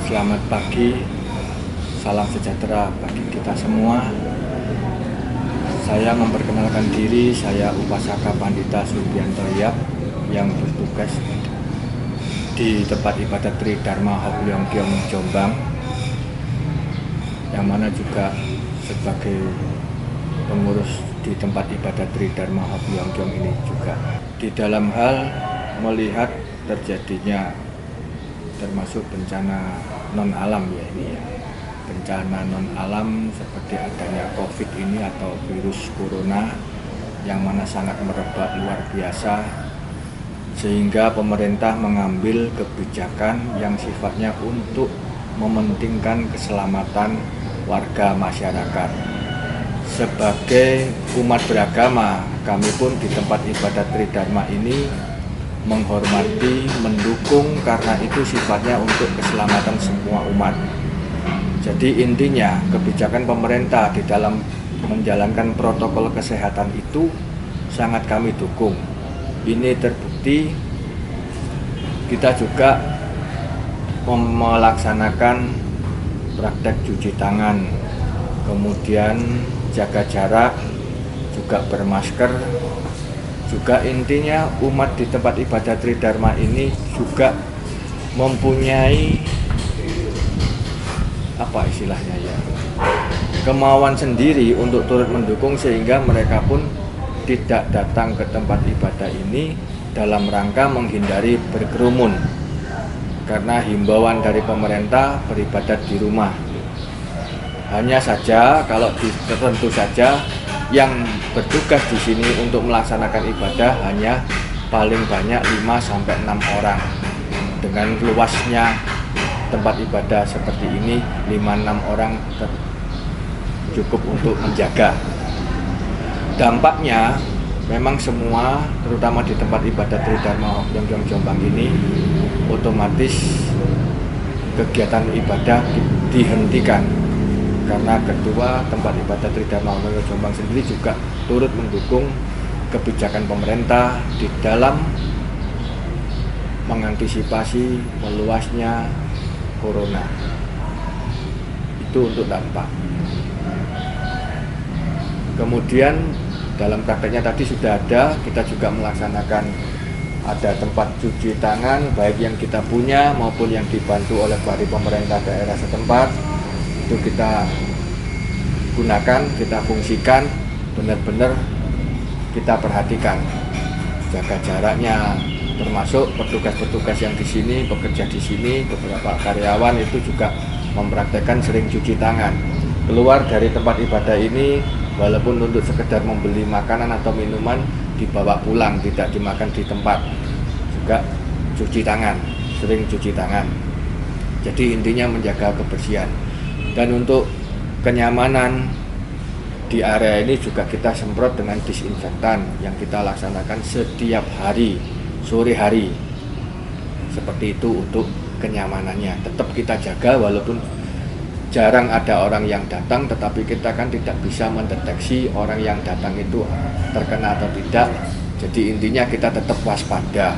Selamat pagi, salam sejahtera bagi kita semua. Saya memperkenalkan diri, saya Upasaka Pandita Surbianto Yap yang bertugas di tempat ibadat Tridharma Hokleongkyong Jombang, yang mana juga sebagai pengurus di tempat ibadat Tridharma Hokleongkyong ini juga. Di dalam hal melihat terjadinya termasuk bencana non alam ya ini ya, bencana non alam seperti adanya COVID ini atau virus corona yang mana sangat merebak luar biasa, sehingga pemerintah mengambil kebijakan yang sifatnya untuk mementingkan keselamatan warga masyarakat. Sebagai umat beragama, kami pun di tempat ibadat Tridharma ini menghormati, mendukung, karena itu sifatnya untuk keselamatan semua umat. Jadi intinya kebijakan pemerintah di dalam menjalankan protokol kesehatan itu sangat kami dukung. Ini terbukti kita juga melaksanakan praktek cuci tangan, kemudian jaga jarak, juga bermasker. Juga intinya umat di tempat ibadat Tridharma ini juga mempunyai kemauan sendiri untuk turut mendukung, sehingga mereka pun tidak datang ke tempat ibadah ini dalam rangka menghindari berkerumun, karena himbauan dari pemerintah beribadat di rumah. Hanya saja tentu saja yang bertugas di sini untuk melaksanakan ibadah hanya paling banyak 5-6 orang. Dengan luasnya tempat ibadah seperti ini, 5-6 orang cukup untuk menjaga. Dampaknya memang semua, terutama di tempat ibadat Tridharma Hokleongkyong Jombang ini, otomatis kegiatan ibadah dihentikan. Karena ketua tempat ibadat Tridharma Hokleongkyong Jombang sendiri juga turut mendukung kebijakan pemerintah di dalam mengantisipasi meluasnya corona. Itu untuk dampak. Kemudian dalam prakteknya tadi sudah ada, kita juga melaksanakan ada tempat cuci tangan, baik yang kita punya maupun yang dibantu oleh dari pemerintah daerah setempat. Itu kita gunakan, kita fungsikan, benar-benar kita perhatikan, jaga jaraknya, termasuk petugas-petugas yang di sini, bekerja di sini, beberapa karyawan itu juga mempraktekkan sering cuci tangan. Keluar dari tempat ibadah ini, walaupun untuk sekedar membeli makanan atau minuman, dibawa pulang, tidak dimakan di tempat, juga cuci tangan, sering cuci tangan. Jadi intinya menjaga kebersihan. Dan untuk kenyamanan di area ini juga kita semprot dengan disinfektan yang kita laksanakan setiap hari, sore hari. Seperti itu untuk kenyamanannya. Tetap kita jaga walaupun jarang ada orang yang datang, tetapi kita kan tidak bisa mendeteksi orang yang datang itu terkena atau tidak. Jadi intinya kita tetap waspada.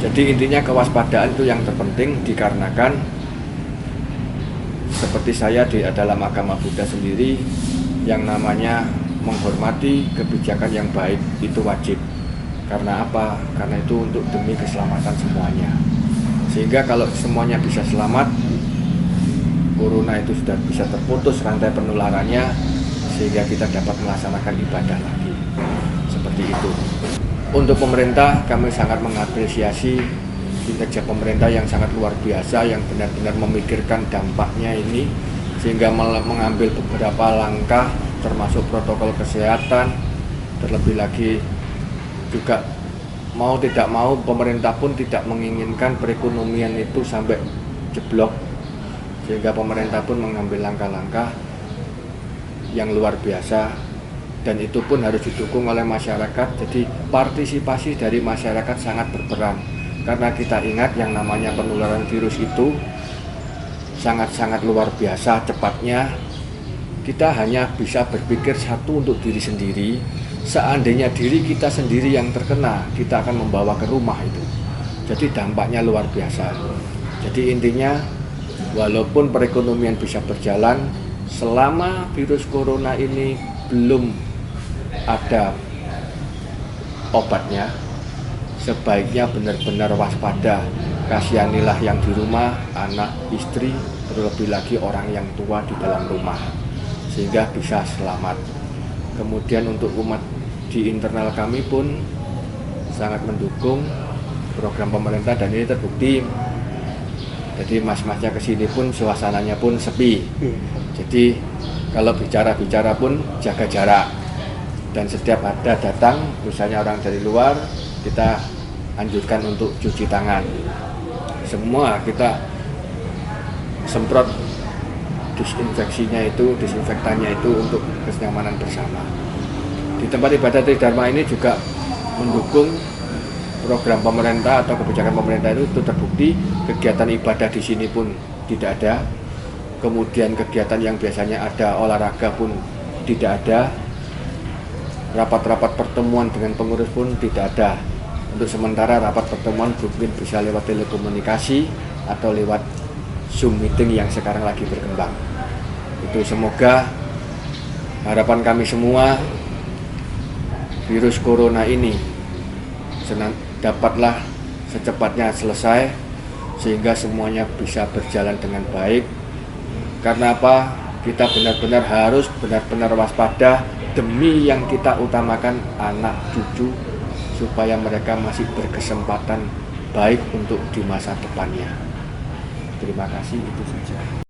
Jadi intinya kewaspadaan itu yang terpenting, dikarenakan seperti saya di dalam agama Buddha sendiri, yang namanya menghormati kebijakan yang baik itu wajib. Karena apa? Karena itu untuk demi keselamatan semuanya. Sehingga kalau semuanya bisa selamat, corona itu sudah bisa terputus rantai penularannya, sehingga kita dapat melaksanakan ibadah lagi. Seperti itu. Untuk pemerintah, kami sangat mengapresiasi kinerja pemerintah yang sangat luar biasa, yang benar-benar memikirkan dampaknya ini, sehingga mengambil beberapa langkah termasuk protokol kesehatan. Terlebih lagi juga mau tidak mau pemerintah pun tidak menginginkan perekonomian itu sampai jeblok, sehingga pemerintah pun mengambil langkah-langkah yang luar biasa, dan itu pun harus didukung oleh masyarakat. Jadi partisipasi dari masyarakat sangat berperan. Karena kita ingat yang namanya penularan virus itu sangat-sangat luar biasa cepatnya. Kita hanya bisa berpikir satu untuk diri sendiri. Seandainya diri kita sendiri yang terkena, kita akan membawa ke rumah itu. Jadi dampaknya luar biasa. Jadi intinya walaupun perekonomian bisa berjalan, selama virus corona ini belum ada obatnya, sebaiknya benar-benar waspada. Kasihanilah yang di rumah, anak, istri, terlebih lagi orang yang tua di dalam rumah, sehingga bisa selamat. Kemudian untuk umat di internal kami pun sangat mendukung program pemerintah, dan ini terbukti. Jadi mas-masnya kesini pun suasananya pun sepi. Jadi kalau bicara-bicara pun jaga jarak. Dan setiap ada datang, misalnya orang dari luar, kita anjurkan untuk cuci tangan. Semua kita semprot disinfektannya itu untuk kenyamanan bersama. Di tempat ibadah Tridharma ini juga mendukung program pemerintah atau kebijakan pemerintah itu terbukti. Kegiatan ibadah di sini pun tidak ada. Kemudian kegiatan yang biasanya ada olahraga pun tidak ada. Rapat-rapat pertemuan dengan pengurus pun tidak ada. Untuk sementara rapat pertemuan mungkin bisa lewat telekomunikasi atau lewat Zoom meeting yang sekarang lagi berkembang. Itu semoga harapan kami semua, virus corona ini dapatlah secepatnya selesai sehingga semuanya bisa berjalan dengan baik. Karena apa? Kita benar-benar harus waspada demi yang kita utamakan, anak cucu, supaya mereka masih berkesempatan baik untuk di masa depannya. Terima kasih, itu saja.